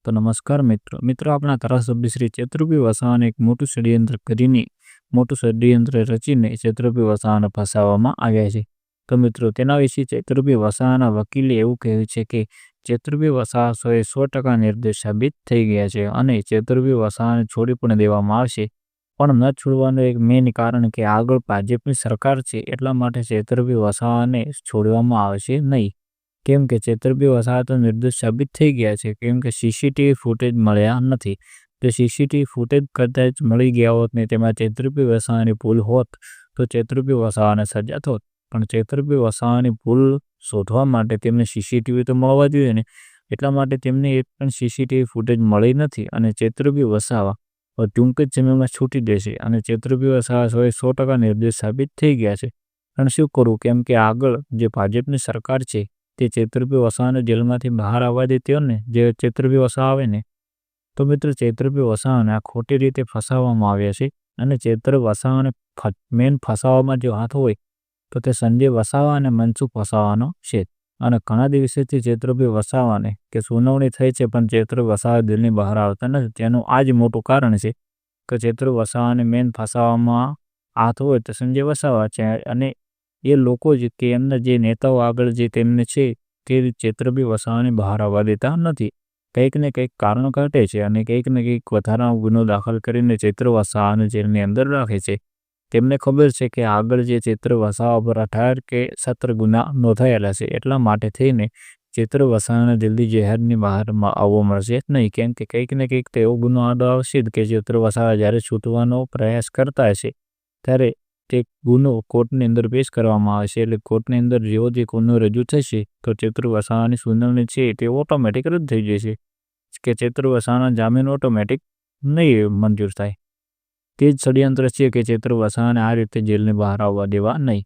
તો નમસ્કાર મિત્રો આપણા ધારાસભ્ય શ્રી ચેતુરભાઈ વસાવાને એક મોટું ષડયંત્ર રચીને ચેતુરભાઈ વસાવાને ફસાવવામાં આવ્યા છે. તો મિત્રો તેના વિશે ચેતુરભાઈ વસાવાના વકીલે એવું કહ્યું છે કે ચેતુરભાઈ વસાવા 100% નિર્દોષ સાબિત થઈ ગયા છે અને ચેતુરભાઈ વસાવાને છોડી પણ દેવામાં આવશે. પણ ન છોડવાનું એક મેઇન કારણ કે આગળ ભાજપની સરકાર છે, એટલા માટે ચેતુરભાઈ વસાવાને છોડવામાં આવશે નહીં. કેમ કે ચેતુરભાઈ વસાવા તો નિર્દોષ સાબિત થઈ ગયા છે, કેમ કે સીસીટીવી ફૂટેજ મળ્યા નથી. જો સીસીટીવી ફૂટેજ કદાચ મળી ગયા હોત ને તેમાં ચેતુરભાઈ વસાવાની ભૂલ હોત તો ચેતુરભાઈ વસાવાને સજા થોત. પણ ચેતુરભાઈ વસાવાની ભૂલ શોધવા માટે તેમને સીસીટીવી તો મળવા જોઈએ ને, એટલા માટે તેમને એક પણ સીસીટીવી ફૂટેજ મળી નથી અને ચેતુરભાઈ વસાવા ટૂંક જ સમયમાં છૂટી દેશે અને ચેતુરભાઈ વસાવા 100% નિર્દોષ સાબિત થઈ ગયા છે. પણ શું કરવું, કેમ કે આગળ જે ભાજપની સરકાર છે તે ચેતુરભાઈ વસાવાને જેલમાંથી બહાર આવવા દેતી હોય ને, જે ચેતુરભાઈ વસાવા આવે ને, તો મિત્રો ચેતુરભાઈ વસાવાને આ ખોટી રીતે ફસાવવામાં આવ્યા છે. અને ચેતુરભાઈ વસાવાને મેન ફસાવવામાં જો હાથ હોય તો તે સંજય વસાવા અને મનસુખ વસાવાનો છે. અને ઘણા દિવસોથી ચેતુરભાઈ વસાવાને કે સુનાવણી થઈ છે પણ ચેતુરભાઈ વસાવા દિલની બહાર આવતા નથી. તેનું આ જ મોટું કારણ છે કે ચેતુરભાઈ વસાવાને મેન ફસાવવામાં હાથ હોય તો સંજય વસાવા છે. અને એ લોકો જ કે એમના જે નેતાઓ આગળ જે તેમને છે તે ચેતુરભાઈ વસાવાને બહાર આવવા દેતા નથી. કંઈક ને કંઈક કારણ કાઢે છે અને કંઈક ને કંઈક વધારાનો ગુનો દાખલ કરીને ચેતુરભાઈ વસાવાને જેલની અંદર રાખે છે. તેમને ખબર છે કે આગળ જે ચેતુરભાઈ વસાવા પર 18 કે 17 ગુના નોંધાયેલા છે, એટલા માટે થઈને ચેતુરભાઈ વસાવાને જલ્દી જેલની બહાર આવવો મળશે નહીં. કેમ કે કંઈક ને કંઈક તો એવો ગુનો આડો આવશે જ કે ચેતુરભાઈ વસાવા જ્યારે છૂટવાનો પ્રયાસ કરતા હશે ત્યારે તે ગુનો કોર્ટની અંદર પેશ કરવામાં આવશે. એટલે કોર્ટની અંદર જેવો જે ગુનો રજૂ થશે તો ચેતુરભાઈ વસાવાની સુનાવણી છે તે ઓટોમેટિક રદ થઈ જશે કે ચેતુરભાઈ વસાવાના જામીન ઓટોમેટિક નહીં મંજૂર થાય. તે જ ષડયંત્ર છે કે ચેતુરભાઈ વસાવાને આ રીતે જેલની બહાર આવવા દેવા નહીં.